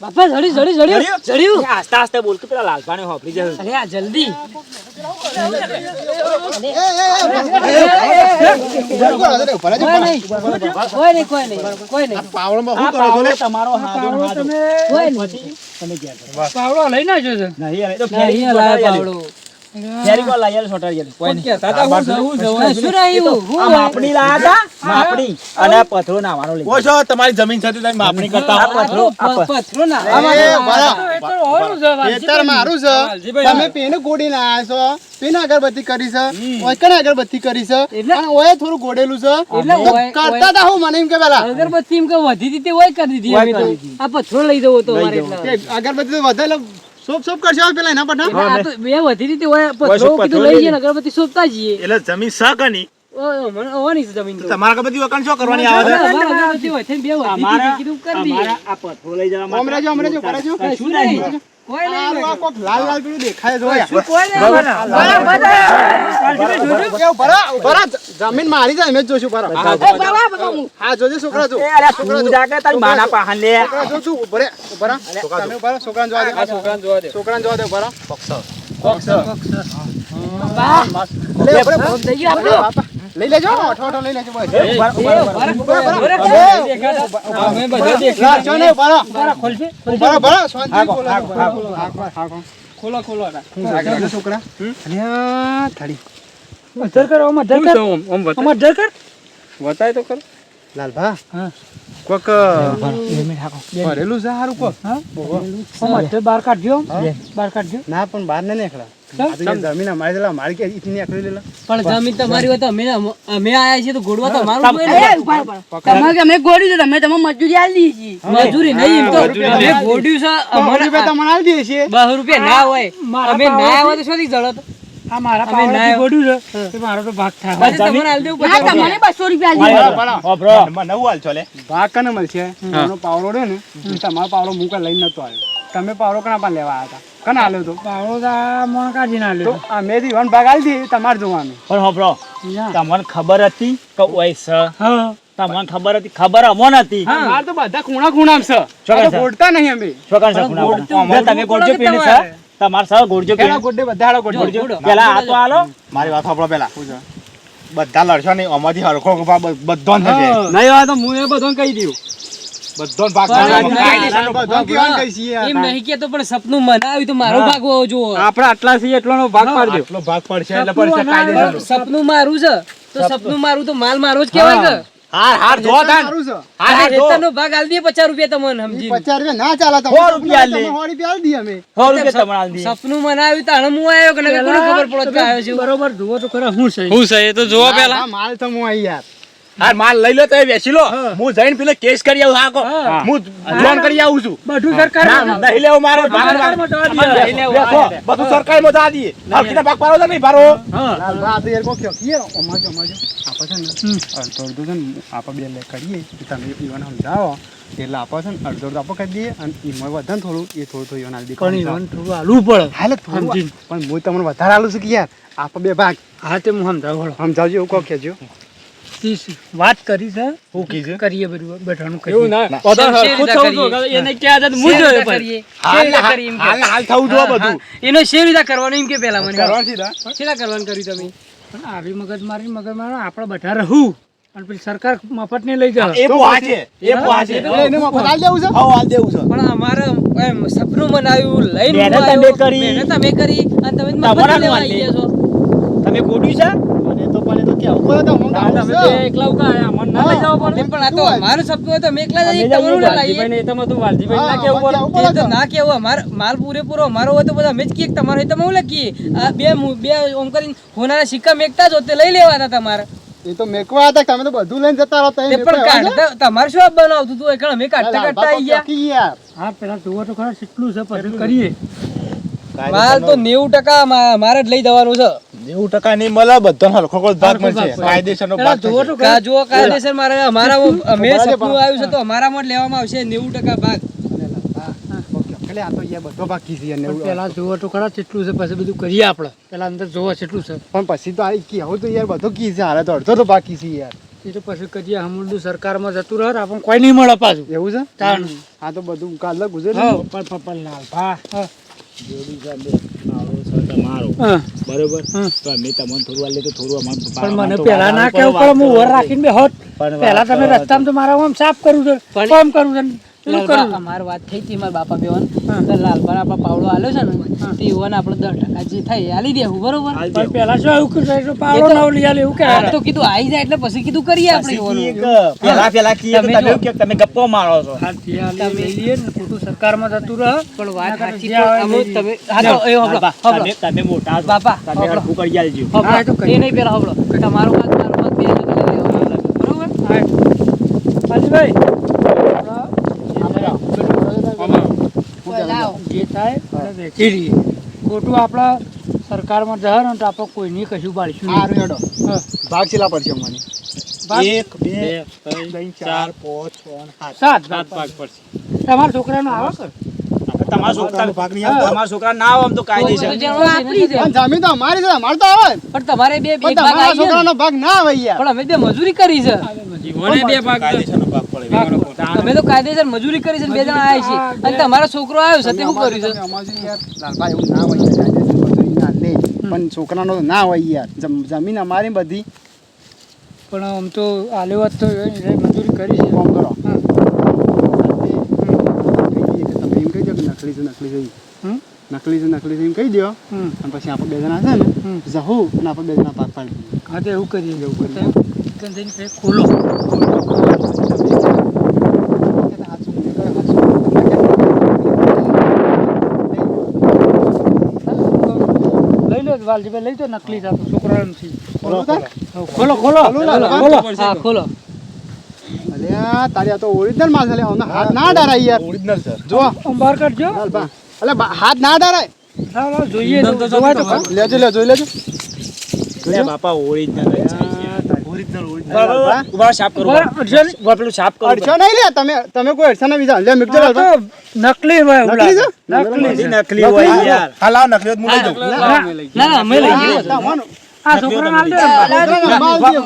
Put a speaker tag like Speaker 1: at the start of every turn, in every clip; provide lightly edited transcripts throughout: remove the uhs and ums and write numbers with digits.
Speaker 1: બાપા જડ્યું
Speaker 2: આસ્તા આસ્તા બોલ કે પેલા લાલભાને હોપરી જાય.
Speaker 1: અરે આ જલ્દી કોઈ નહીં
Speaker 3: પાવડોમાં
Speaker 2: આ
Speaker 3: શું કરો છો
Speaker 2: પાવડો
Speaker 3: લે?
Speaker 2: તમારો હાજો હાજો.
Speaker 1: કોઈ નહીં
Speaker 2: તમે ગયા છો.
Speaker 1: પાવડો લઈ નાખ્યો છે
Speaker 2: નહીં હવે તો ફેરી
Speaker 1: નહીં લાય પાવડો
Speaker 2: ફેરી પર લાયા છોટાડી ગયા. કોઈ નહીં.
Speaker 1: શું રહ્યું
Speaker 2: આ માપણી લાયા હતા માપણી અને આ પથરો નાવાનો લઈ
Speaker 3: ઓ છો તમારી જમીન સાથે તમે માપણી કરતા
Speaker 2: આ પથરો
Speaker 1: પથરો ના
Speaker 4: ખેતર મારું છે તમે પેને ગોડી ના આવ્યા છો પેને અગરબત્તી કરી છે ઓયકને અગરબત્તી કરી છે અને ઓય થોડું ગોડેલું છે
Speaker 1: એટલે
Speaker 4: તો
Speaker 1: ઓય-
Speaker 4: કરતા તા હું મને એમ કે પેલા
Speaker 1: અગરબત્તી એમ કે વધી દીધી હોય કરી દીધી અમે તો. આ પથરો લઈ જવો તો અમારે એટલે.
Speaker 4: કે અગરબત્તી તો વધારે સોપ સોપ કરશે હવે પેલા એના પઠા
Speaker 1: એટલે આ તો બે વધી દીધી હોય પથરો
Speaker 2: પથરો
Speaker 1: કીધું લઈ જઈએ ને અગરબત્તી શોધતા જઈએ
Speaker 3: એટલે જમીન સકની
Speaker 1: મને હોવાની છે જમીન તો
Speaker 3: તમારા કે બધી વકન શું કરવાની આવે છે?
Speaker 1: અમારે અગરબત્તી હોય છે ને બે વધી
Speaker 2: અમારા
Speaker 1: દીધી કીધું કરી દઈએ.
Speaker 2: અમારા આ પથરો લઈ જવા માટે
Speaker 4: અમરેજો અમરેજો કરે છો
Speaker 1: કશું નહીં. કોઈ નહીં.
Speaker 4: આ કોક લાલ લાલ પેલું દેખાય છે ઓય.
Speaker 1: કોઈ નહીં.
Speaker 4: કેવું ભરા જમીન મારી જાય મેં જ જોશું ભરા હા જોજે છોકરા જો
Speaker 2: એ અરે તું જાગે તારી માના પાહન લે.
Speaker 4: છોકરા જો છું ભરા તમે ભરા છોકરાને જોવા દે છોકરાને જોવા દે ભરા લે ભરા
Speaker 1: થઈ ગયું આપણું.
Speaker 4: બાપા લઈ લેજો અઠો લઈ લેજો બસ
Speaker 1: અમે બધા દેખ
Speaker 4: લાચો ને ભરા
Speaker 1: ખોલશે
Speaker 4: ભરા શાંતિ
Speaker 1: ખોલો ખોલો
Speaker 4: છોકરા અલ્યા થાળી
Speaker 1: મધર કર મધર કર
Speaker 4: બતાય તો કર લાલભા
Speaker 1: હા.
Speaker 4: કોક ભરેલું છે હારું કોક
Speaker 1: મધર બહાર કાઢજો બહાર કાઢજો
Speaker 4: ના પણ બહાર ના નીકળા જમીન અમારી દેલા મારી કે ઈથી નીકળી દેલા
Speaker 1: પણ જમીન તમારી હોય તો અમે આયા છીએ તો ગોડવા તો મારું કોઈ નહીં.
Speaker 5: તમારે અમે ગોળ્યું છે તમે મજૂરી આલી છીએ
Speaker 1: મજૂરી નહીં એમ તો અમે ગોડ્યું છે
Speaker 4: અમારે રૂપિયા તમને આલી દઈએ છીએ
Speaker 1: 10 રૂપિયા ના હોય અમે ના આવ્યા તો શોધી જડો તો આ મારા પાવડાથી ગોડ્યું છે તે મારો તો ભાગ થાય પછી તમને આલી દેવું
Speaker 5: ના
Speaker 1: પછી
Speaker 5: તમને 200 રૂપિયા આલી
Speaker 3: ઓબ્રો મને નવું હાલ છો લે.
Speaker 4: ભાગ કને મળશે એનો પાવડો રહ્યો ને એ તમારો પાવડો મૂકે લઈને નતો આવ્યો તમે પાવડો કના પણ લેવા આવ્યા હતા કના આલ્યો તો
Speaker 1: પાવડો મોણ કાઢી ના
Speaker 4: તો આ મેં દી વન ભાગ આલી દી તમારે જોવાનું
Speaker 2: પણ હોભળો તમને ખબર હતી કે ઓય સ
Speaker 1: હા
Speaker 2: તમને ખબર હતી ખબર અમોન હતી
Speaker 4: માર તો બધા ખૂણા ખૂણામ છે
Speaker 2: ચોક્કસ.
Speaker 4: ગોડતા નહીં અમે
Speaker 2: છોકરા સપના તમે ગોળજો પીને સર તમાર સર ગોળજો
Speaker 4: પેલા
Speaker 2: પીને
Speaker 4: ગોડે બધા હાલો ગોડજો
Speaker 2: પેલા આ તો આલો
Speaker 3: મારી વાત સાંભળો પેલા બધા લડશો નહીં અમાથી હરખો બધો થશે
Speaker 4: નહીં આ તો હું એ બધો કહી દઉં
Speaker 3: બધો ભાગ
Speaker 4: બધો કેવાનું કહી છીએ
Speaker 1: એમ નહીં કેતો પણ સપનું મનાવ્યું તો મારો ભાગ હોવો જોવો
Speaker 4: આપણે આટલા છીએ એટલાનો ભાગ પાડજો
Speaker 3: આટલો ભાગ પડશે એટલે પડશે કાયદેસર.
Speaker 1: સપનું મારું છે તો સપનું મારું તો માલ મારો જ કહેવાય કે
Speaker 3: હાર જો તાન
Speaker 4: સારું છે
Speaker 3: હાર હાર જો
Speaker 1: રેતાનો ભાગ આલી દે 50 રૂપિયા તમને સમજી
Speaker 4: 50 રૂપિયા ના ચાલે તો
Speaker 2: 100 રૂપિયા લે.
Speaker 4: 100 રૂપિયા આલી દઈએ અમે
Speaker 2: 100 રૂપિયા તમને આલી દી
Speaker 1: સપનું મનાવ્યું તો હું આવ્યો કે નકર કોને ખબર પડત કે આવ્યો છું બરોબર જુઓ તો ખરા હું છે એ તો જોવો
Speaker 4: આ માલ તો હું આઈ યાર
Speaker 3: હાર માલ લઈ લો તો એ બેસી લો હું જઈને પેલે કેસ કરી આવું હાકો હું લોન કરી આવું છું
Speaker 1: બધું સરકાર
Speaker 3: નહીં લેવો મારો બધું સરકારી માં દા દઈએ હલકીના ભાગ પાડો તો નહીં ભારો
Speaker 4: આ તો યાર કો કયો યાર અમાજો આપણે છે ને અડધો છે ને આપણે બે લે કરીએ તમે પીવાનું સમજાવો એટલે આપણે છે ને અડધો આપણે કરી દઈએ અને એમાં વધે ને થોડું એ થોડું થોડું આલી દે
Speaker 1: થોડું આલવું પડે
Speaker 4: હાલે થોડું પણ હું તમને વધારે આલું છું કે યાર આપણે બે ભાગ
Speaker 1: હા તે હું સમજાવું
Speaker 4: સમજાવજો એવું કહો કેજો
Speaker 1: વાત કરી છે
Speaker 3: શું કીધું
Speaker 1: કરીએ બધું બેઠાનું કરીએ એવું ના એને ક્યાં હતા હું જોયો પણ
Speaker 3: હાલ થવું જો બધું
Speaker 1: એનો શેર રીતે કરવાનું એમ કે પેલા મને
Speaker 4: કરવાનું સીધા
Speaker 1: શેલા કરવાનું કર્યું તમે પણ આવી મગજમારી આપણે બેઠા રહું અને પેલી સરકાર મફત ને લઈ જાવ
Speaker 3: એ પોહા છે
Speaker 4: એટલે એને મફત આલી દેવું છે
Speaker 3: હાલ દેવું છે
Speaker 1: પણ અમારે એમ સપનું બનાવ્યું લઈને
Speaker 2: મહેનત
Speaker 1: હું
Speaker 2: તમે
Speaker 1: આવ્યો,
Speaker 2: કરી.
Speaker 1: મહેનત અમે કરી અને તમે
Speaker 2: તમારા
Speaker 1: મફત લેવા
Speaker 2: નું
Speaker 1: આવી ગયા છો
Speaker 2: તમે ગોડ્યું છે
Speaker 4: અને તો પણ એ તો કેવું પડે તો હું ગાઉં
Speaker 1: તમે
Speaker 4: છું.
Speaker 1: બે એકલા ઉકા મન ના લઈ જાવ પડે પણ આ તો અમારું સપનું હોય તો અમે એકલા જઈએ તમારું ના લાવીએ
Speaker 2: એ તમે તું વાલજીભાઈ
Speaker 4: હા,
Speaker 2: ના કેવું
Speaker 4: અમારે
Speaker 2: પડે
Speaker 4: કેવું પડે
Speaker 1: એ તો ના કેવું અમાર માલ પૂરેપૂરો અમારો હોય તો બધા અમે જ કીએ તમારો હોય તો અમે લખીએ આ બે ઓમ કરીને હોનારા સિક્કા મેકતા જ હોત તે લઈ લેવા હતા તમારે
Speaker 4: એ તો મેકવા હતા તમે તો બધું લઈને જતા રહો
Speaker 1: તે પણ કાઢતા તમારે શું બનાવતું હતું એકલા અમે કાઢતા કાઢતા આવી ગયા
Speaker 4: યાર
Speaker 1: હા પેલા જોવો તો ખરા કેટલું છે પછી કરીએ માલ તો 90% મારે જ લઈ જવાનું છે
Speaker 3: 90% નહીં મળે બધો હરખો ભાગ મળશે કાયદેસરનો ભાગ થશે.
Speaker 1: જુઓ કાયદેસર મારે અમારા અમે સપનું આવ્યું છે તો અમારામાં જ લેવામાં આવશે 90% ભાગ
Speaker 4: એટલે આ તો યાર બધો બાકી છે યાર ને
Speaker 1: પેલા જોવો તો ખરા કેટલું છે પછી બધું કરીએ આપણે પેલા અંદર જોવો કેટલું છે
Speaker 4: પણ પછી તો આ કેવું તો યાર બધો કી છે હારે તો અડધો તો બાકી છે યાર
Speaker 6: એ તો પછી કદી હમુલદું સરકારમાં જતું રહે ને આપણને કોઈ નહીં મળે પાછું
Speaker 4: એવું છે
Speaker 6: તાણ.
Speaker 4: આ તો બધું કાલે ગુજરે
Speaker 2: પણ લાલભા
Speaker 6: હા.
Speaker 2: જોડી સાહેબ મારો છે તમારો
Speaker 6: હા.
Speaker 2: બરોબર
Speaker 6: હા.
Speaker 2: તો અમે તમને થોડું આલે તો થોડું અમારે
Speaker 6: પણ મને
Speaker 2: તો
Speaker 6: પહેલા ના
Speaker 2: વાળા
Speaker 6: કેવું
Speaker 2: ઉપર
Speaker 6: પડે હું
Speaker 2: વાત
Speaker 6: વર રાખીને બે હોત
Speaker 2: પણ
Speaker 6: પહેલા
Speaker 2: વાત
Speaker 6: તમે
Speaker 2: કરવા
Speaker 6: રસ્તામાં તો મારા આમ સાફ કરવું છે
Speaker 1: પણ-
Speaker 6: કામ કરવું છે પેલું
Speaker 1: લાલબા,
Speaker 6: કરવું
Speaker 1: અમારી વાત થઈ હતી મારા બાપા બેવાન
Speaker 6: હા.
Speaker 1: તો લાલબા આપડે પાવડો આલ્યો છે ને તે યુવાન આપણે 10% જે થાય એ આલી દેવું બરોબર
Speaker 2: હાલ
Speaker 6: પણ
Speaker 2: દેવું.
Speaker 6: પહેલા શું એવું કીધું એટલે પાવડો
Speaker 1: એ તો-
Speaker 6: ના લઈ આલે એવું કે
Speaker 1: આ તો કીધું આઈ જાય એટલે પછી કીધું કરીએ આપણે
Speaker 2: પછી
Speaker 1: યુવાનું.
Speaker 2: કીએ કે પેલા કીએ તો
Speaker 1: તમે
Speaker 2: તમે
Speaker 1: જો.
Speaker 2: એવું કહો કે તમે ગપ્પો મારો છો
Speaker 6: તમે લઈ લઈએ ને ખોટું સરકારમાં જતું રહે
Speaker 1: પણ વાત
Speaker 6: નકર
Speaker 1: સાચી
Speaker 6: જ્યાં
Speaker 1: પણ
Speaker 6: હોય
Speaker 1: અમે
Speaker 6: લઈ
Speaker 1: તમે હા તો એ હોભળો,
Speaker 2: લાલભા,
Speaker 1: હોભળો.
Speaker 2: તમે મોટા છો
Speaker 1: બાપા,
Speaker 2: તમે
Speaker 1: હોભળો.
Speaker 2: હરખું કરી આલજો
Speaker 1: હોભળો.
Speaker 6: હા, એ તો કહીએ.
Speaker 1: એ નહીં પેલા હોભળો. તમારું હાથ મારું હાથ બે હાથે લઈ લેવાનું. બરોબર
Speaker 6: પાલજીભાઈ
Speaker 5: લાવો.
Speaker 6: જે થાય એને વેચી લઈએ ખોટું આપણા સરકારમાં જશે ને તો આપણે કોઈની કશું પાડીશું નહીં.
Speaker 4: સારું હેડો
Speaker 6: હા.
Speaker 4: ભાગ છેલ્લા પડશે મને
Speaker 6: ભાગ?
Speaker 2: 1 2 3 4 5 6
Speaker 6: સાત
Speaker 2: 7 ભાગ પડશે
Speaker 6: તમારા છોકરાનો આવે કર
Speaker 2: તમારા છોકરાનો ભાગ નહીં આવતો તમારા છોકરા ના આવે આમ તો
Speaker 1: કોઈ
Speaker 2: કાયદેસર
Speaker 1: તો જાણવું છે ને.
Speaker 4: પણ જમીન તો અમારી છે અમારે તો આવે જ.
Speaker 1: પણ તમારે બે
Speaker 4: પણ
Speaker 1: એક ભાગ
Speaker 4: તમારા
Speaker 1: આવી જાય ને.
Speaker 4: છોકરાનો ભાગ ના આવે યાર
Speaker 1: પણ અમે બે મજૂરી કરી છે અમે તો કાયદેસર મજૂરી કરી છે ને બે જણા આવ્યા છે અને તમારો છોકરો આવ્યો છે તે શું કર્યું છે
Speaker 4: અમારું યાર લાલભાઈ એવું ના હોય યાર, કાયદેસર મજૂરી ના લે પણ છોકરાનો તો ના હોય યાર જમીન અમારી બધી
Speaker 6: પણ આમ તો આલે વાત તો એને મજૂરી કરી છે
Speaker 4: કામ કરો
Speaker 6: હા.
Speaker 4: તમે એમ કહી દો કે નકલી છે નકલી છે
Speaker 6: હમ?
Speaker 4: નકલી છે નકલી છે એમ કહી દો
Speaker 6: હમ.
Speaker 4: અને પછી આપણે બે જણા છે ને જહું અને આપણે બે જણા ભાગ પાડી દઈએ.
Speaker 6: હા તો એવું કરીએ એવું કરીએ દુકાન જઈને કંઈક ખોલો લઈ લો વાલજીભાઈ લઈ તો નકલી છે છોકરા નથી ખોલો ખોલો ખોલો
Speaker 1: હા ખોલો
Speaker 4: અલ્યા તારી આ તો ઓરિજિનલ માલ છે લે, આનો હાથ ના ડરાય યાર ઓરિજિનલ સર જો
Speaker 6: આમ બહાર કાઢજો
Speaker 4: લાલભા અલે હાથ ના ડરાય
Speaker 6: લાવ, લાવ, જોઈએ તો જોવાય તો ખરું.
Speaker 4: લેજો લે જોઈ લેજો
Speaker 2: લે બાપા ઓરિજિનલ
Speaker 4: લાલભા,
Speaker 2: ઉભા સાફ કરો
Speaker 6: બરાબર, અડચણ નહીં.
Speaker 2: ઉભા પેલું સાફ કરો
Speaker 4: અડશો નહીં લે તમે કોઈ અડશો ના વિચાર લે મિક્સર
Speaker 6: આ
Speaker 4: લાલભા
Speaker 6: તો નકલી હોય એવું
Speaker 4: નકલી
Speaker 6: લાગે.
Speaker 4: છે?
Speaker 6: નકલી છે.
Speaker 2: નકલી હોય યાર
Speaker 1: ના ના અમે લઈ જઈએ
Speaker 4: તમારો
Speaker 6: આ છોકરાને આલ દે ને.
Speaker 4: છોકરાનો માલ દે.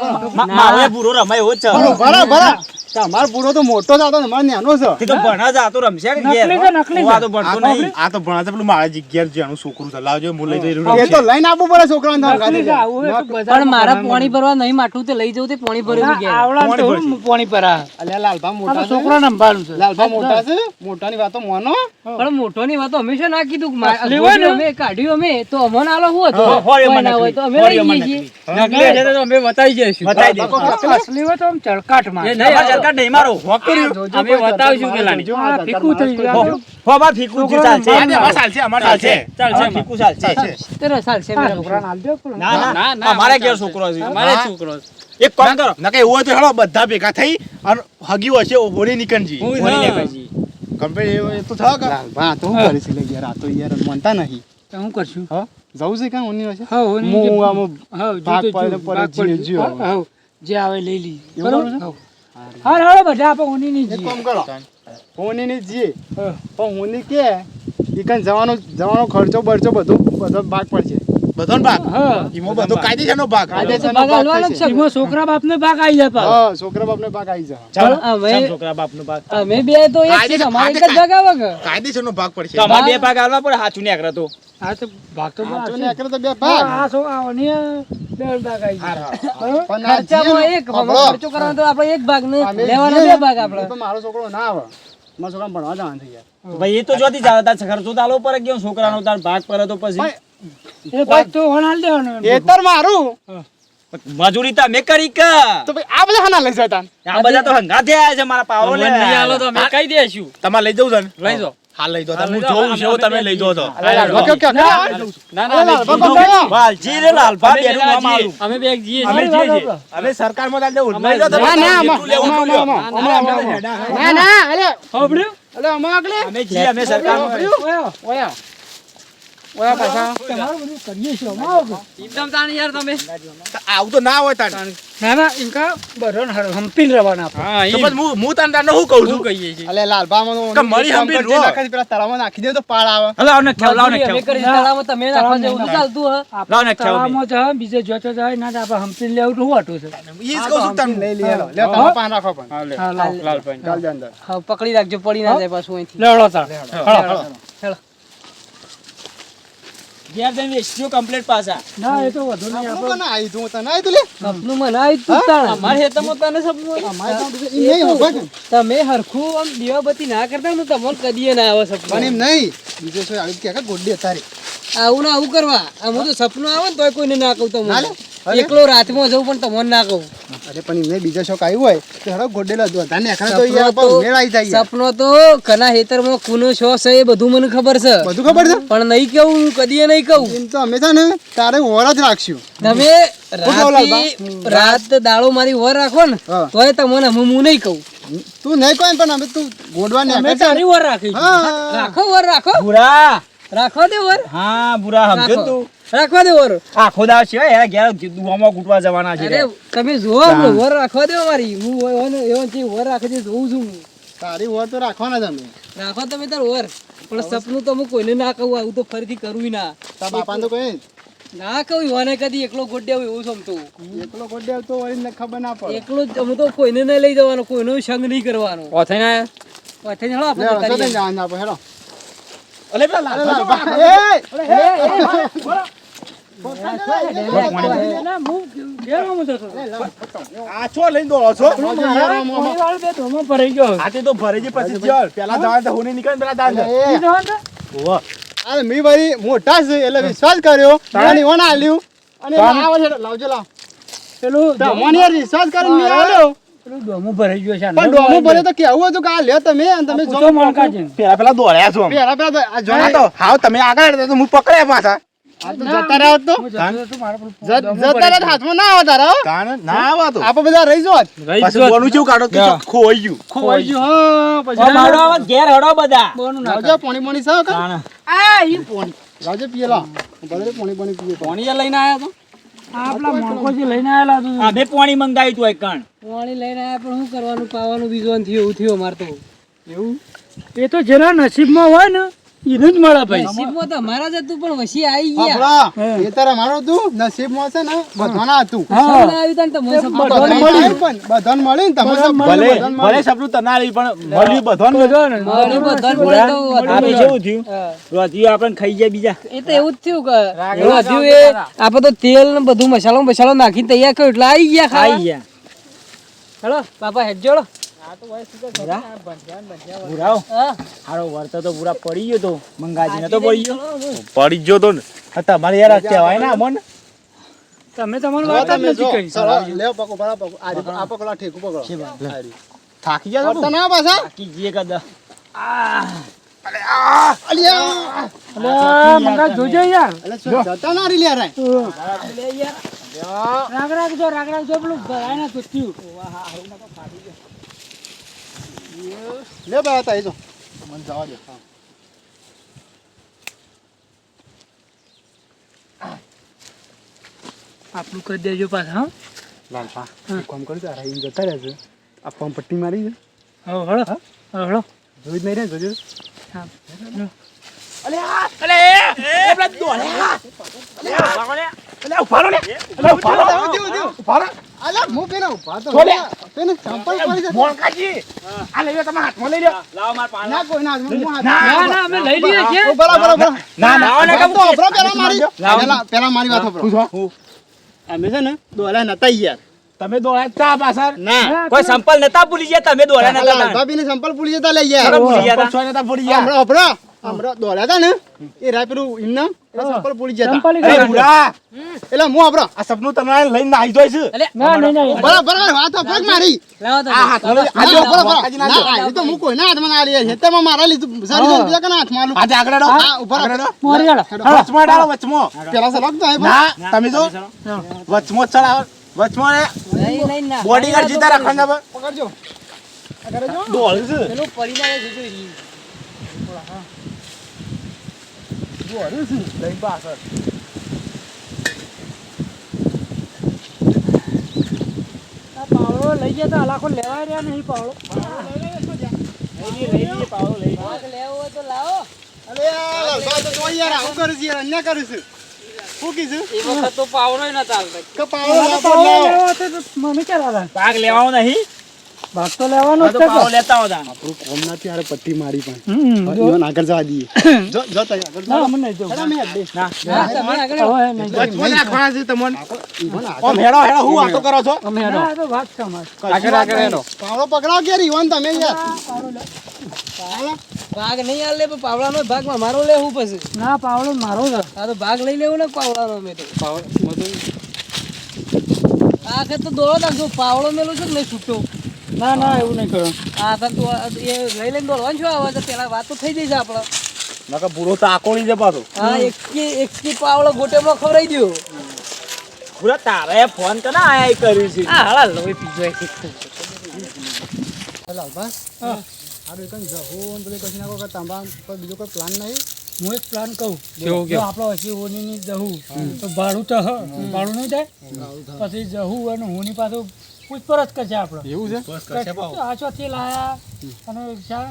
Speaker 2: મારો એ પૂરો રમાય એવો જ છે
Speaker 4: ભરા ભરા તમારો પૂરો તો મોટો જ હતો ને અમારો નાનો છે
Speaker 2: તે તો ભણા જ આ તો રમશે કે ઘેર
Speaker 6: નકલી છે, નકલી છે.
Speaker 2: હું આ તો ભણતો નહીં
Speaker 3: આ તો ભણાશે પેલું મારા જગ્યાએ જેનું છોકરું છે લાવજો હું લઈ જઈ
Speaker 4: એ તો લઈને આપવું પડે છોકરાને
Speaker 6: નકલી છે, આવું હોય તો બજારમાં
Speaker 1: પણ મારા
Speaker 6: ભરામાં
Speaker 1: પાણી ભરવા નહીં માટું તે લઈ જવું તે પાણી ભરેલું
Speaker 6: ના,
Speaker 1: ગયા
Speaker 6: આવડાને તો હું પાણી પર આ.
Speaker 4: અલ્યા લાલભા
Speaker 6: આ
Speaker 4: મોટા
Speaker 6: તો
Speaker 4: છે
Speaker 6: છોકરાને સંભાળવું છે.
Speaker 4: લાલભા મોટા છે મોટાની વાતો મોનો
Speaker 1: પણ મોટોની વાત હંમેશા ના કીધું કે મા-
Speaker 6: અસલી હોય ને?
Speaker 1: અમે કાઢ્યું અમે તો અમને આલો શું હતું
Speaker 2: હોય
Speaker 1: કોઈ
Speaker 2: એમાં
Speaker 1: ના હોય તો અમે
Speaker 2: હોય
Speaker 1: લઈ
Speaker 2: એમાં
Speaker 1: જઈએ છીએ
Speaker 2: નકલી હશે તો અમે બતાવી જઈશું બતાવી દે
Speaker 6: અસલી હોય તો આમ ચળકાટ મારે.
Speaker 2: તમારે સરકાર નહીં મારો
Speaker 6: અમે બતાવીશું પેલાની. આ ફીકું થઈ ગયું.
Speaker 2: હો અમાર ફીકું છે ચાલશે
Speaker 3: ચાલશે અમારે ચાલશે
Speaker 2: ચાલશે ફીકું ચાલશે
Speaker 1: તે રસાલ છે
Speaker 6: આ
Speaker 1: મેરા
Speaker 6: છોકરાને આલ દે પેલો.
Speaker 2: ના ના અમારે ઘેર છોકરો છે અમારે છોકરો છે એક કામ કરો
Speaker 3: નકે એવું હોય તો હેડો બધા ભેગા થઈ અને હગી હશે હોળી નીકળજી
Speaker 2: હોળી નીકળજી
Speaker 3: કમ્પ્લીટ એ તો થા કા
Speaker 4: લાલભા તો શું કરે છે લે યાર આ તો યાર માનતા નહીં
Speaker 6: તો હું કરશું
Speaker 4: હા જવું છે કાં ઓની હશે
Speaker 6: હા હોની
Speaker 4: હું
Speaker 6: જે-
Speaker 4: આમ
Speaker 6: હા,
Speaker 4: ભાગ
Speaker 6: જો તો
Speaker 4: પડે
Speaker 6: જો,
Speaker 4: પડે
Speaker 6: ભાગ
Speaker 4: જીવે,
Speaker 6: પડે.
Speaker 4: જીવે.
Speaker 6: હા, હા, જે આવે લઈ લઈએ
Speaker 4: એવું
Speaker 6: બરોબર?
Speaker 4: કરું છું?
Speaker 6: હા હા બધા આપણે હોની ની
Speaker 4: એક
Speaker 6: જીએ.
Speaker 4: કામ કરો હોની ની જીએ
Speaker 6: હા.
Speaker 4: પણ હોની કે ઈકન જવાનો ખર્ચો બરચો બધો ભાગ પડશે
Speaker 3: બધોનો ભાગ
Speaker 6: હા
Speaker 3: ઈમો બધો કાયદેસરનો ભાગ
Speaker 4: કાયદેસરનો
Speaker 1: ભાગ
Speaker 4: ભાગ
Speaker 1: આલવાનો જ
Speaker 4: થશે.
Speaker 1: છે.
Speaker 6: એમાં છોકરા બાપને ભાગ આવી જાય પાછો.
Speaker 4: હા છોકરા બાપને ભાગ આવી જાય
Speaker 2: ચાલો
Speaker 1: અમે-
Speaker 2: છોકરા બાપનો ભાગ
Speaker 1: અમે બે તો એક છે
Speaker 3: કાયદે-
Speaker 1: અમારે એક જ ભાગ આવે કે
Speaker 3: કાયદેસરનો ભાગ પડશે
Speaker 2: તમારે બે ભાગ આલવા પડે હાચું નહીં આગળ તો
Speaker 6: હા તો ભાગ તો
Speaker 4: આ તો
Speaker 6: હશે.
Speaker 4: ને એકરે તો બે
Speaker 6: હા,
Speaker 4: ભાગ
Speaker 6: આ છો આ હોની બે ભાગ આવી જાય. બરોબર?
Speaker 4: પણ આ
Speaker 1: ખર્ચામાં
Speaker 4: જીએ ને,
Speaker 1: એક
Speaker 4: ખબરો.
Speaker 1: ખર્ચો કરવાનો તો આપણે એક ભાગ ને
Speaker 4: અમે
Speaker 1: લેવાનો
Speaker 4: જીએ
Speaker 1: બે ભાગ
Speaker 4: ને,
Speaker 1: આપણે
Speaker 4: તો મારો છોકરો ના આવે મારો છોકરા ભણવા જવાનું થઈ જાય
Speaker 2: ભાઈ એ તો જોતી જાવ તાર ખર્ચો તો આલો પર ગયો છોકરાનો તાર ભાગ પર તો પછી
Speaker 6: એ ભાગ તો હોણ આલ દેવાનો એમ.
Speaker 4: ખેતર મારું
Speaker 2: મજૂરી તો અમે કરી કે
Speaker 4: તો ભાઈ આ બધા હાના લઈ જતા
Speaker 2: આ બધા તો હંગાથે આયા છે મારા પાવરો લે
Speaker 1: અમે કહી દેશું
Speaker 3: તમારે લઈ જવું છે ને
Speaker 1: લઈ જાઓ
Speaker 3: હાલ લઈ દો હું જોઉં છું તમે લઈ દો તો
Speaker 4: ઓકે ઓકે
Speaker 2: વાલજી રે લાલભા બેનું નામ આલું
Speaker 1: અમે બે જઈએ
Speaker 3: અમે જઈએ છીએ અમે સરકારમાં ચાલજે લઈ દો તમે
Speaker 4: ના ના
Speaker 3: જેટલું લેવું એટલું લ્યો.
Speaker 4: ના ના અલે
Speaker 6: સાંભળ્યું?
Speaker 4: અલે અમા અગલે
Speaker 2: અમે છીએ અમે સરકારમાં
Speaker 6: ઓયા.
Speaker 4: ઓયા ઓલા પાછા
Speaker 6: તમારું બધું કરીએ છીએ અમે આવો કે?
Speaker 1: એકદમ તાણી યાર તમે
Speaker 3: આવું તો ના હોય તાણ
Speaker 6: ના ના ઇનકા બરોન હંપીને રહેવાના આપણે.
Speaker 2: હા
Speaker 3: તો પછી હું તને તાને શું કહું છું
Speaker 2: કહીએ છીએ
Speaker 4: અલે લાલભામાં
Speaker 3: કે મળી હંભી રો.
Speaker 4: પેલા તળાવમાં નાખી દે તો પાળ આવે
Speaker 2: લાવ ને ખેવ લાવ ને
Speaker 1: મજૂરી અમે
Speaker 2: ખેવ
Speaker 1: કરી તળાવમાં તમે નાખવા જેવું તો ચાલતું હે
Speaker 6: આપણે
Speaker 2: લાવ ને ખેવ
Speaker 6: તળાવમાં જાય બીજે જોતો જાય ના તો આપણે હંપીને લેવું તો શું વાટું છે?
Speaker 3: ઈ જ કહું છું તમને
Speaker 4: લઈ લઈએ લે તમે પાન રાખો પણ
Speaker 2: હા લે
Speaker 6: હા લાવ.
Speaker 2: લાલભાઈ
Speaker 4: ચાલ દે અંદર
Speaker 1: હા પકડી રાખજો પડી ના જાય પાછું અહીંથી
Speaker 6: લેવડો તાર.
Speaker 1: હેલો
Speaker 2: ઘેર જઈને વેચજો કમ્પ્લીટ પાછા
Speaker 6: ના એ તો વધુ નહીં
Speaker 4: હું
Speaker 6: આપણે
Speaker 4: કોને આવી તું તને આવી તું લે
Speaker 1: સપનું મને આવી તું તાણ
Speaker 2: અમારે હેતમાં તને સપનું
Speaker 4: અમારે તો બીજું ઈ નહીં હોભા કે
Speaker 1: તમે હરખું આમ દીવાબત્તી ના કરતા ને તમને કદીએ ના આવે
Speaker 4: પણ
Speaker 1: સપનું
Speaker 4: એમ નહીં બીજો શું આવી કે ગોડી તારી
Speaker 1: આવું ના આવું કરવા આમ તો સપનું આવે ને તોય કોઈને ના કહું
Speaker 4: ના લે.
Speaker 1: તમને એકલો રાતમાં જવું પણ તમને ના કહું
Speaker 4: અરે પણ એમને બીજો શોખ આવ્યો હોય તો હેડો ગોડેલા દો તાને એકલા તો
Speaker 1: સપનો
Speaker 4: યાર
Speaker 1: તો-
Speaker 4: પણ મેળ આવી જાય યાર.
Speaker 1: સપનો તો કના હેતરમાં કુનો શો છે એ બધું મને ખબર છે
Speaker 4: બધું ખબર છે
Speaker 1: પણ નહીં કેવું હું કદીએ નહીં કહું
Speaker 4: એમ તો અમે છે ને તારે ઓર જ રાખશું
Speaker 1: તમે રાત દાડો મારી વર રાખો ને
Speaker 4: હા.
Speaker 1: તોય તમને હું નહીં કહું
Speaker 4: તું નહીં કોઈ પણ અમે તું ગોડવા ને
Speaker 6: અમે તારી વાર રાખી
Speaker 4: હા
Speaker 1: રાખો વર રાખો
Speaker 2: બુરા
Speaker 1: રાખો દે વર
Speaker 2: હા બુરા સમજો
Speaker 1: રાખો.
Speaker 2: તું
Speaker 1: રાખો દે વર
Speaker 2: આખો દાવ છે યાર ઘેર દુવામાં ગુટવા જવાના છે
Speaker 1: અરે તમે જોવો આપણો વર રાખો દે મારી હું એવો છે વર રાખે છે જોઉં છું હું
Speaker 4: તારી ઓર તો રાખવાના જ અમે
Speaker 1: રાખો તમે તાર વર પણ સપનું તો હું કોઈને ના કહું આવું તો ફરીથી કરવું ના
Speaker 4: તાર બાપાને તો કોઈ
Speaker 1: ના કહું મને કદી એકલો ગોડ્યા હોય એવું સમતું
Speaker 4: એકલો ગોડે તો વળીને ખબર ના પડે
Speaker 1: એકલો જ હું તો કોઈને નહીં લઈ જવાનો કોઈનો સંગ નહીં કરવાનો
Speaker 2: ઓથે ના
Speaker 1: પાછળ હેળો આપણે
Speaker 4: લે,
Speaker 1: જતા
Speaker 4: હસો
Speaker 1: રહીએ.
Speaker 4: થઈને જવાનું આપણે, હેડો.
Speaker 3: અલે પેલા
Speaker 4: અરે
Speaker 3: લાલભાઈ
Speaker 6: ના હું ઘેરમાં જતો હતો.
Speaker 3: આ છો લઈને દોડો છો
Speaker 6: મારા પોણીવાળો બે ધોમાં ભરાઈ ગયો.
Speaker 3: આ તે તો ભરેજી પછી ચાલ પેલા જવાનું તો હું નહીં નીકળે પેલા દાન
Speaker 4: એ,
Speaker 6: ઈ જવાનું તો?
Speaker 3: ઓહો
Speaker 4: અરે મી ભાઈ મોટા છે એટલે વિશ્વાસ કર્યો અને ઈવોને આલ્યું અને એમાં આવે છે લાવજો લાવ
Speaker 6: પેલું
Speaker 4: તમને યાર વિશ્વાસ કરીને નહીં આલ્યો
Speaker 6: પેલું ડોમું ભરાઈ ગયું છે.
Speaker 4: પણ ડોમો ભરે તો કેવું હતું કે આ લ્યો તમે અને તમે
Speaker 6: પૂછો મળકા છે.
Speaker 3: પેલા દોડ્યા છો
Speaker 4: પેલા પેલા તો આ
Speaker 3: આ
Speaker 4: જોડે
Speaker 3: તો હાવ તમે આગળ હતા તો હું પકડ્યા પાછા
Speaker 4: આ તો જતા રહ્યા હોત તો
Speaker 6: હું જતો હતો, મારા પેલું
Speaker 4: જતા
Speaker 6: ડોમું
Speaker 4: રહ્યા
Speaker 6: ભરાઈ
Speaker 4: તો હાથમાં ના આવે તારા હો.
Speaker 3: કાન ના આવા તો
Speaker 4: આપણે બધા રહી જોત
Speaker 3: પછી બોનું કેવું કાઢો તો ખોઈ ગયું
Speaker 4: ખોવાઈ ગયું હા પછી
Speaker 2: મારો આવા ઘેર હડો બધા
Speaker 6: બોનું ના
Speaker 4: લાવજો પાણી પાણી સાવ કા
Speaker 2: તાણ.
Speaker 4: આ ઈ પાણી લાવજો પીએલા ભલે પાણી પાણી પીએ
Speaker 2: પોણી લઈને આયા તો
Speaker 6: આ આપલા મોકોજી લઈને આયેલા તું.
Speaker 2: આ બે પોણી મંગાવી તું એક કણ
Speaker 1: પાણી લઈને આયા પણ શું કરવાનું પાવાનું બીજું થયું એવું થયું અમારે તો
Speaker 6: એવું એ તો જેના નસીબમાં હોય ને એને જ મળે ભાઈ.
Speaker 1: નસીબમાં તો અમારા જ હતું પણ વસી આવી ગયા
Speaker 4: આપણા એ તારા મારો તું નસીબમાં છે ને બધાના હતું
Speaker 6: હા.
Speaker 1: સપના આવ્યું તા ને તમને સપના
Speaker 4: બધાને
Speaker 1: મળ્યું.
Speaker 4: મળ્યું પણ બધાને મળ્યું ને તમે તો
Speaker 3: ભલે
Speaker 4: બધાને
Speaker 3: ભલે સપનું તને આલી પણ મળ્યું બધાને
Speaker 6: બધાને.
Speaker 1: મળ્યું બધાને
Speaker 2: બુરા,
Speaker 1: મળ્યું તો
Speaker 2: આ
Speaker 1: હતું.
Speaker 2: બી કેવું થયું
Speaker 1: હા.
Speaker 2: રોધિયું આપણને ખાઈ જાય બીજા
Speaker 1: એ તો એવું જ થયું કે એવું થયું એ આપણે તો તેલ ને બધું મસાલો નાખીને તૈયાર કર્યું એટલે આવી ગયા
Speaker 2: ખાઈ
Speaker 1: ખાવા
Speaker 2: ગયા
Speaker 1: હેલો પાપા હેડ જોડો
Speaker 2: બુરાઓ
Speaker 1: હા
Speaker 2: હારો વર્તો તો પૂરા પડી ગયો તો મંગાજીને તો પડી ગયો
Speaker 3: પડી ગયો તો ને તમારે યાર કહેવાય ને અમન
Speaker 6: તમે તમારી
Speaker 4: જો
Speaker 6: વાત જ
Speaker 4: તમે
Speaker 6: નથી
Speaker 4: જો
Speaker 6: કરી.
Speaker 4: સરો લેવ પકો બરા પકો આ પકો લા ઠેકુ પકડો
Speaker 3: થાકી ગયા
Speaker 4: તો ના પાછા
Speaker 2: બાકી જે કદા
Speaker 4: અલિયા
Speaker 6: અલે મંગા જોજો યાર.
Speaker 4: અલે શું જતા ના રી લે રે
Speaker 6: રાગ રાખજો પેલું ભરાય ના તો થયું.
Speaker 4: લે બા તા જો મન જવા દે હા
Speaker 6: આપણું કરી દેજો પાછા હા.
Speaker 4: લાલપા કોમ કરી તારા ઈન જતા રહે છે આ પંપ પટ્ટી મારી છે
Speaker 6: હળો હળો
Speaker 4: જોઈ જ નહીં રે જોજો
Speaker 6: હા.
Speaker 3: અલે પેલા દોડ્યા અલે ઉભારો લે અલે ઉભારો ઉભારો
Speaker 4: અલે હું પેલા ઉભા તો
Speaker 3: છોડે.
Speaker 4: પેને ચંપલ પડી છે
Speaker 3: મોણકાજી આ લઈ લો તમે હાથમાં લઈ લો
Speaker 2: લાવ માર પાન
Speaker 4: ના કોઈ ના હું હાથ
Speaker 3: ના,
Speaker 6: ના ના અમે લઈ લઈએ છીએ.
Speaker 4: બરાબર
Speaker 3: ના ના
Speaker 4: તો અભરો પેલા મારી પેલા મારી વાત અભરો અમે છે ને દોલા નતા યાર
Speaker 3: તમે દોડ્યા ચા પાછળ
Speaker 4: ના
Speaker 2: કોઈ સંપલ નતા ભૂલી ગયા તમે દોડા નતા તાણ.
Speaker 4: ભાભી ને સંપલ પૂરી જતા લઈ યાર
Speaker 2: ખરો ભૂલી ગયા તા.
Speaker 3: સોય નતા પડી ગયા
Speaker 4: હમણાં દોડ્યા હતા ને એ રાય પેલું ઇન્ના એ સંપલ પૂરી જતા
Speaker 6: ચંપાલી
Speaker 3: અરે
Speaker 6: કરી.
Speaker 3: બુરા
Speaker 4: એટલે હું અભરો
Speaker 3: આ સપનું તમારે લઈને નાહી જોઈ છે
Speaker 6: ના નહીં
Speaker 4: બરાબર વાત અભરો જ મારી
Speaker 1: લાવો તો
Speaker 3: આ હાથમાં લઈ-
Speaker 4: આ
Speaker 3: આ
Speaker 4: જો
Speaker 3: જો,
Speaker 4: બરાબર
Speaker 3: મોણકાજી ના જો.
Speaker 4: ના આ તો હું કોઈના હાથમાં ના આલી છે તેમાં મારા લીધું સારી જોઈ બીજા કના હાથમાં આલું
Speaker 3: આજે આગળ હેડો.
Speaker 4: હા ઉભા
Speaker 3: આગળ હેડો.
Speaker 6: મોરી હાલો.
Speaker 3: વચમાં ડાળો વચમાં
Speaker 4: પેલા સલગ તો
Speaker 3: ના તમે જો વચમાં ચડાવો વચમાં
Speaker 1: નહીં નહીં ના
Speaker 3: બોડીગાર્ડ જીતા રાખવાના બા.
Speaker 4: પકડજો
Speaker 3: દોડ છે
Speaker 1: પેલું પડી ના જોજો ઈ.
Speaker 4: હર્યું છું લઈ પાછળ
Speaker 6: આ પાવડો લઈ ગયા તો હલાકો લેવાય રહ્યા નહીં પાવડો
Speaker 1: ભાગ લેવો હોય તો લાવો
Speaker 4: અરે લાલભા તો જો યાર આવું કરું છું યાર અન્યા કરું છું શું કીધું
Speaker 1: એ વખત તો પાવડો ના ચાલતો
Speaker 4: કે પાવડો
Speaker 6: પાવડો
Speaker 4: લાવો
Speaker 6: લેવો હતો તો મને ક્યાં લાવે
Speaker 2: ભાગ લેવાનો નહીં
Speaker 6: ભાગ તો લેવાનો જ
Speaker 2: તો
Speaker 6: છે
Speaker 2: પાવ લેતા હોતા
Speaker 4: આપણું કોમ નથી યાર પટ્ટી મારી પણ
Speaker 6: જો.
Speaker 4: ઈવન આગળ જવા દઈએ જો જો તઈ આગળ
Speaker 6: ના મને નહીં જવું.
Speaker 4: હેડા મેં દે
Speaker 1: હા, તમે આગળ
Speaker 6: હવે નહીં જવું.
Speaker 3: વચમાં જ રાખવાના છે તમને
Speaker 4: ઈવન
Speaker 3: ઓમ હેડો હેડો હું વાતો કરો છો
Speaker 6: ના, આ તો વાત છે અમારી.
Speaker 3: આગળ હેડો
Speaker 4: પાવડો પકડાવ કે ઈવન તમે યાર
Speaker 1: ભાગ નહીં આલે પણ પાવડાનો ભાગમાં મારો લેવું પછી
Speaker 6: ના પાવડો મારો છે
Speaker 1: આ તો ભાગ લઈ લેવું ને પાવડાનો અમે તો આ વખત તો દોડો નાખજો પાવડો મેલું છે કે નહીં છૂટો
Speaker 6: ના ના એવું નહીં કરો
Speaker 1: આ વખત તો એ લઈ લઈને દોડવાનું શું આવે તો પેલા વાત તો થઈ જશે આપણે
Speaker 3: નકર પૂરો તો આકોણી છે પાછો
Speaker 1: હા એક પાવડો ગોટેમાં ખવડાવી દો
Speaker 2: પૂરા તારે ફોન તો ના આયા કર્યું છે
Speaker 1: હા હાલા લોહી પીજો
Speaker 4: લાલભા
Speaker 6: હા.
Speaker 4: આ બે કઈ જવું પેલી કશી નાખો કે તાંબા પર બીજો કોઈ પ્લાન નહીં
Speaker 6: હું એક પ્લાન કહું જો આપણો હજી હોનીની જવું તો ભાડું તો ભાડું નહીં થાય પછી જવું અને હોની પાછું પૂછપરછ કરશે આપણે
Speaker 4: એવું છે
Speaker 6: આ ચોથી લાયા અને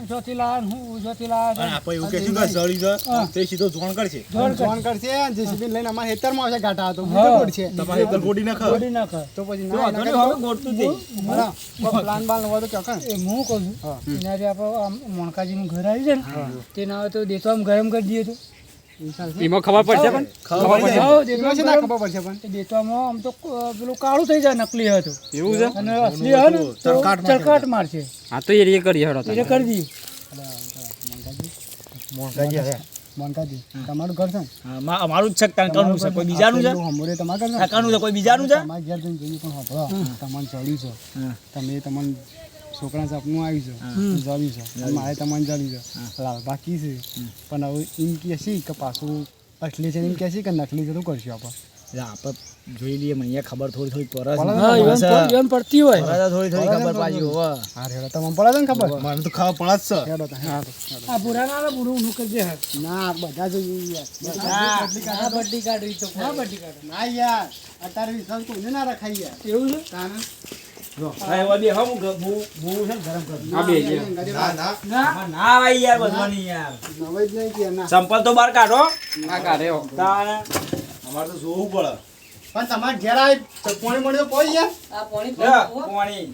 Speaker 6: ચોથી લાયા ને હું ચોથી લાયા
Speaker 3: આપણે એવું કહેશું કે જળી છે તે સીધો જોણ કરશે
Speaker 4: ફોન કરશે જેસીબી લઈને અમારે હેતરમાં આવશે ગાટા તો
Speaker 6: હા.
Speaker 4: ગુડ છે
Speaker 3: તમારે એકદમ ગોડી નાખ
Speaker 6: ગોળી નાખે
Speaker 4: તો પછી
Speaker 2: તો
Speaker 4: ના
Speaker 2: વાંધો નહીં, હવે ગોઠતું જઈ.
Speaker 4: પ્લાન બાલ હોય તો ક્યાં
Speaker 6: એ હું કહું
Speaker 4: હા.
Speaker 6: છું એનાથી આપણે મોણકાજીનું ઘર આવ્યું છે ને તે ના હોય તો દેતવામાં ગરમ કરી દઈએ તો
Speaker 3: એમાં ખબર પડશે પણ
Speaker 6: હા,
Speaker 4: એમાં છે
Speaker 6: દેતવામાં
Speaker 4: ના
Speaker 6: ગરમ.
Speaker 4: ખબર પડશે પણ
Speaker 6: એ દેતવામાં આમ તો પેલું કાળું થઈ જાય નકલી હતું
Speaker 3: એવું છે
Speaker 6: અને અસલી હોય ને તો ચરકાટ મારશે
Speaker 3: હા તો એ કરીએ હેડો
Speaker 6: એટલે કરી દઈએ
Speaker 4: મોનકાજી તમારું ઘર છે ને
Speaker 2: હા, અમારું જ છે કે કાકાનું છે કોઈ બીજાનું છે
Speaker 4: હમોરે તમારા ઘર છે ને?
Speaker 2: કાકાનું છે કોઈ બીજાનું છે
Speaker 4: તમારા ઘેર જઈને જોયું પણ હોભળો. તમને જડ્યું છે તમે તમને છોકરા સપનું આવ્યું છે જડ્યું છે અને મારે તમને જડ્યું છે લાલ બાકી છે પણ હવે એમ કે છે કે પાછું અસલી છે એમ કે છે કે નકલી છે તો કરશું આપણે
Speaker 2: એટલે આપણે જોઈ લઈએ મને અહીંયા ખબર થોડી થોડી પડે છે.
Speaker 6: હા ઈવન પડતી હોય
Speaker 2: પડે તો થોડી થોડી ખબર પાછી હોવે.
Speaker 4: હા રેડો તમને પડે છે ને ખબર
Speaker 3: મને તો ખબર પડે જ છે
Speaker 4: રેડો તો હા
Speaker 6: આ પૂરા ના પૂરું ઊનું કરી દે હાથ.
Speaker 4: ના બધા જોઈએ યાર
Speaker 1: હા બડ્ડી કાઢવી તો
Speaker 6: ના બધી કાઢે.
Speaker 4: ના યાર અત્યારે વિશ્વાસ કોઈને ના રખાય યાર
Speaker 6: એવું છે
Speaker 4: તાને
Speaker 2: હા, એવા બે હા, હું છે ને ગરમ કરું.
Speaker 3: આ બે છે
Speaker 6: ના
Speaker 2: આમાં ના આવાય યાર બધાની યાર
Speaker 4: નવાઈ જ નહીં કે ના
Speaker 2: ચંપલ તો બહાર કાઢો
Speaker 3: ના કાઢે
Speaker 2: તાણે.
Speaker 3: અમારે તો જોવું પડે
Speaker 4: પણ તમારે ઘેર આવી પોણી મળી તો પોઈ યાર
Speaker 1: આ પાણી
Speaker 2: લે, પાણી.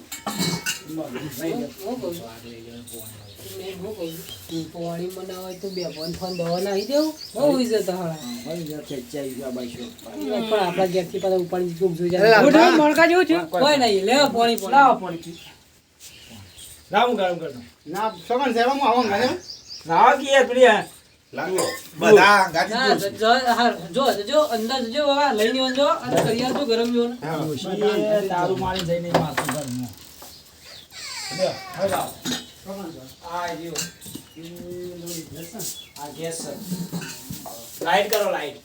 Speaker 1: પાણી બનાવે તો બે ફોન દવા નાખી દેવું બહુ હોય છે તમારા
Speaker 2: ભાઈ, યાર, ખેંચાઈ ગયા બાઈસો.
Speaker 1: પણ આપણા ઘેરથી પાછા ઉપાડી જોગ જોઈ
Speaker 4: અરે
Speaker 1: જાય
Speaker 6: ઉઠો, મણકા જેવું છે
Speaker 1: કોઈ નહીં લેવા પાણી
Speaker 6: લાવો પાણી.
Speaker 2: લાવ, હું ગરમ કરું.
Speaker 4: ના સગન સેવામાં આવો ઘરે
Speaker 2: લાવો કે યાર, પેલી આ
Speaker 3: બધા
Speaker 1: ના જો અંદર જો બાબા લઈને આવજો અને કરી આવજો ગરમ જો
Speaker 2: ડોશીએ દારૂ મારી જઈને માથું ભર્યું. લે, હવે લાવો. આ રહ્યો. આ ગેસ છે. લાઈટ કરો, લાઈટ.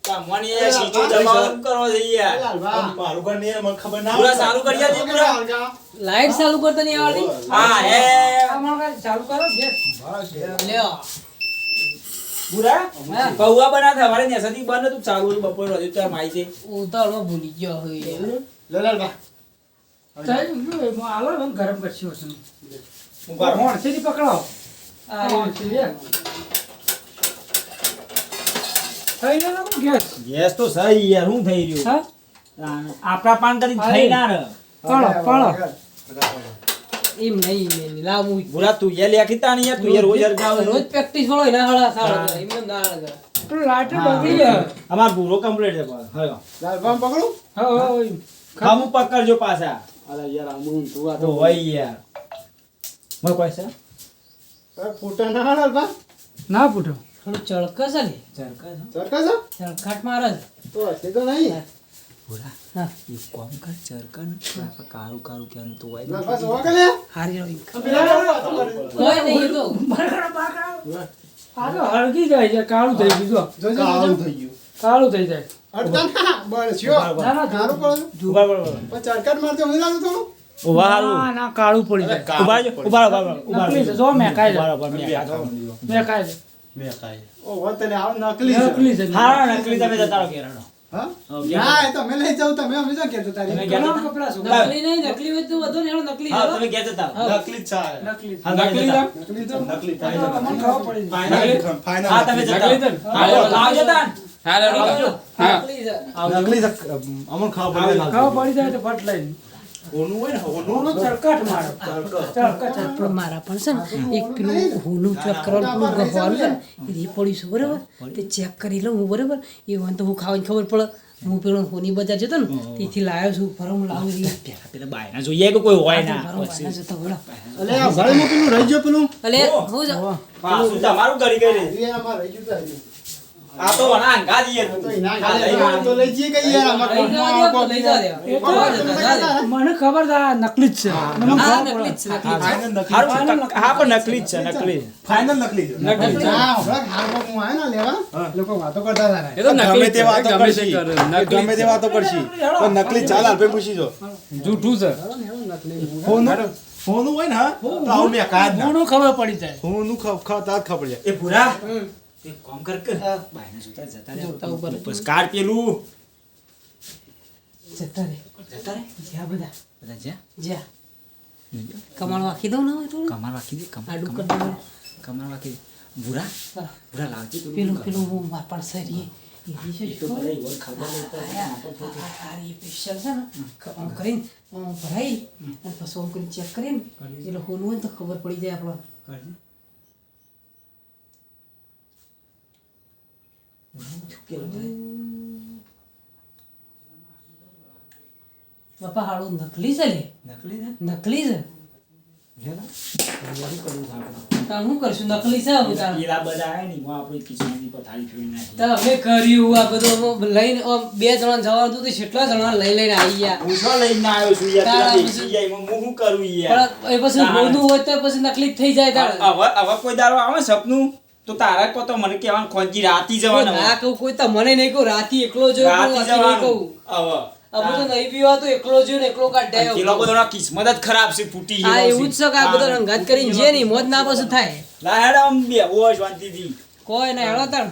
Speaker 2: કામવાની એ સીધું દબાવવાનું કરો છે યાર.
Speaker 3: મારું ઘર નહીં મને ખબર ના
Speaker 2: પૂરા ચાલુ કરી આપજે, પૂરા.
Speaker 1: લાઈટ ચાલુ કરતા નહીં આવડતી
Speaker 2: હા, એ
Speaker 6: આ મણકા ચાલુ કરો ગેસ.
Speaker 1: લ્યો
Speaker 2: પૂરા
Speaker 1: હા.
Speaker 2: પૌવા બનાવતા અમારે નેસાથી બંધ હતું, ચાલુ હતું, બપોર હતું ત્યારે માઈ છે.
Speaker 1: ઉતાવળમાં ભૂલી ગયો હોય
Speaker 4: લલાલબા
Speaker 6: ચાલ, એમાં આલો ને ગરમ કરશું હશે.
Speaker 2: ઉભા રહો.
Speaker 6: હોણસેથી પકડાવો.
Speaker 1: આ
Speaker 6: હોણસી લે. થઈ ગયો ને ગેસ.
Speaker 2: ગેસ તો સહી યાર, હું થઈ રહ્યું.
Speaker 6: હા
Speaker 2: આપણા પાન કરી થઈ ના રહે.
Speaker 6: પાડો પાડો.
Speaker 1: એમ નહીં લાવ હું
Speaker 2: પૂરા તું યે લેખી તા નહીં યાર, તું યાર રોજ અરગાવ.
Speaker 1: રોજ પ્રેક્ટિસ વાળો એના હળા સાળ એમ ના હળા
Speaker 6: પેલું લાઈટર બગડી જાય.
Speaker 2: અમાર પૂરો કમ્પ્લીટ છે પાછો. હવે
Speaker 4: લાલબા પકડું
Speaker 6: હા હા
Speaker 2: ખામું પકડજો પાછા.
Speaker 4: અરે યાર આમું તું આ
Speaker 2: તો હોય યાર. મને કોઈ છે?
Speaker 4: ફૂટા ના લાલબા
Speaker 6: ના પૂછો.
Speaker 1: થોડું ચળકસ છે ને
Speaker 2: ચરકા છે?
Speaker 4: સરકા છો
Speaker 1: ચળકાટ મારે છે.
Speaker 4: તો હશે તો નહીં
Speaker 1: હા
Speaker 2: એક કામ કર, ચરકા ને આપણે કાળું કાળું ક્યાંનું તો હોય ને.
Speaker 4: લાલબા સોવા કે લે
Speaker 1: હારી રહ્યો
Speaker 4: કોઈ
Speaker 1: કોઈ નહીં એ તો
Speaker 6: આ તો હળગી જાય છે કાળું થઈ ગયું જો.
Speaker 4: કાળું
Speaker 3: થઈ ગયું
Speaker 6: કાળું થઈ જાય.
Speaker 4: અડતા ના બળસ્યો
Speaker 6: ના ના
Speaker 4: કાળું કરો
Speaker 2: ઉભા રહો, ઉભા રહો.
Speaker 4: પણ ચરકટ મારતો હું લાગુ થોડું
Speaker 2: ઉભા હારું.
Speaker 6: ના ના કાળું પડી જાય.
Speaker 2: ઉભા રહો, ઉભા રહો, ઉભા રહો, ઉભા રહો.
Speaker 6: નકલી છે, જો મેકાય છે.
Speaker 2: ઉભા રહો, ઉભા રહો.
Speaker 6: મેકાય છે.
Speaker 4: ઓહો તને આવ નકલી છે.
Speaker 6: નકલી છે
Speaker 2: હા નકલી તમે જતા રહો ઘેર હેડો.
Speaker 4: હા
Speaker 2: હવે
Speaker 4: ના એ તમે લઈ જાવ તમે અમે શું કહેતો તારી
Speaker 2: તમે ઘેર
Speaker 6: ઘણા
Speaker 2: જતા.
Speaker 6: કપડાં છે.
Speaker 1: નકલી નહીં નકલી હોય તો વધુ ને એનો નકલી
Speaker 2: હા
Speaker 1: છે.
Speaker 2: તમે ઘેર જતા રહો.
Speaker 4: નકલી જ છે
Speaker 6: નકલી છે.
Speaker 2: હા, તમે જતા.
Speaker 4: નકલી તો
Speaker 6: અમને ખબર પડી જાય.
Speaker 2: હા તમે જતા રહો. હા, આવજો તાન. આવજો.
Speaker 1: નકલી છે.
Speaker 4: નકલી છે અમન ખાવા પડે
Speaker 6: ખબર પડી જાય તો ફટ લઈને
Speaker 3: હોનું હોય ને હોનું
Speaker 6: ઓનો ચરકટ મારો ચરકટ
Speaker 1: પણ મારા પણ છે ને એક પેલું હોનું ચેક કરવાનું પેલું ગહવાનું છે ને એ પડ્યું છે બરાબર તે ચેક કરી લઉં હું બરાબર એ વાન તો હું ખાવાની ખબર પડે હું પેલો હોની બજાર જતો ને તેથી લાવ્યો છું ફર હું લાવું
Speaker 2: પેલા બાયના જોઈએ કે કોઈ હોય ના
Speaker 1: જતો બોલો
Speaker 4: અલે આ ભાઈ પેલું રહી ગયો પેલું
Speaker 1: અલે હું
Speaker 2: પાછું તમારું કરી ગઈ રે.
Speaker 4: એ આમાં રહી ગયું તો
Speaker 2: આ તો વણા અંગા જઈએ
Speaker 4: તો ઇના ગાલે તો લઈ જઈએ કઈ યાર આમાં
Speaker 1: લઈ જવા દો લઈ જવા દો
Speaker 6: મને ખબર છે આ નકલી જ છે મને
Speaker 1: હા
Speaker 6: ખબર
Speaker 1: નકલી જ છે, નકલી જ છે.
Speaker 2: હારું, હા પણ નકલી જ છે નકલી.
Speaker 3: ફાઇનલ નકલી છે
Speaker 4: હા હમણાં હારમાં હું આયો ને લેવા લોકો વાતો કરતા હતા
Speaker 7: એ તો
Speaker 3: ગમે
Speaker 7: નકલી
Speaker 3: તે વાતો
Speaker 7: ગમે તે
Speaker 3: કરશી.
Speaker 7: કરે.
Speaker 3: ગમે તે વાતો કરશી પણ નકલી ચાલ હાલ પૂછી જો
Speaker 7: જૂઠું છે
Speaker 3: હોનું હોય ને હા તો આવું મેં કાઢ ના
Speaker 6: મને ખબર પડી જાય
Speaker 3: હોનું ખાતા જ ખબર છે
Speaker 2: એ ભૂરા તે કામ કર કે બાયના જોતા જતા રે.
Speaker 1: જોતા ઉપર.
Speaker 2: બસ કાર પેલું
Speaker 1: જતા રે
Speaker 2: જતા રે.
Speaker 1: જ્યાં બધા
Speaker 2: બધા જ્યાં
Speaker 1: જ્યાં કમાળ વાખી દઉં ને હવે થોડું
Speaker 2: કમાર વાકી દે
Speaker 1: આડું કરી દઉં
Speaker 2: કમાર વાકી દે. ભૂરા ભૂરા લાવજે
Speaker 1: પેલું પેલું હું માર પણ સરી એ છે
Speaker 2: તો બધા ઈ વર ખબર નહીં પડે.
Speaker 1: તારી સ્પેશિયલ છે ને આમ કરીને આમ ભરાઈ અને પછી આમ કરીને ચેક કરીને એટલે હોનું હોય ને તો ખબર પડી જાય આપણને
Speaker 2: કરજે.
Speaker 1: બાપા હાડું નકલી છે લે
Speaker 2: નકલી ને
Speaker 1: નકલી છે
Speaker 2: જેલા વળી કરું થાક.
Speaker 1: તાણ શું કરશું નકલી છે હવે તાણ
Speaker 2: પેલા બધા આયા ને હું આપણે કિચનની પથારી ફેરવી નાખી.
Speaker 1: તો અમે કર્યું આ બધું આમ લઈને આમ બે જણા જવાનું હતું તો કેટલા જણા લઈને આવી ગયા
Speaker 2: હું શું લઈને આવ્યો છું યાર
Speaker 1: તારા
Speaker 2: પેલા
Speaker 1: પછી-
Speaker 2: દેખી જાય એમાં હું શું કરું યાર.
Speaker 1: પણ એ પછી હોનું હોય તો પછી નકલી જ થઈ જાય તાણ
Speaker 2: હવે કોઈ દાડો આવે સપનું તો તારા કો તો મને કહેવાનું ખોજી રાતી જવાનું.
Speaker 1: ના કહું કોઈ તો મને નહીં કહું રાતી એકલો જોયો
Speaker 2: રાતી
Speaker 1: રાતી નહીં કહું
Speaker 2: જવાનું.
Speaker 1: આ બધું નહીં પીવા તો એકલો જોયો ને એકલો
Speaker 2: હવે
Speaker 1: કાઢ્યા
Speaker 2: પેલો બધોનો કિસ્મત જ ખરાબ છે, ફૂટી
Speaker 1: હા
Speaker 2: ગયેલો
Speaker 1: એવું જ છે કે આ બધો રંગાત કરીને જે નહીં મોજ ના પછી થાય
Speaker 2: લા હેડ આમ બેહવો શાંતિથી.
Speaker 1: કોઈ ના હેડો તાણ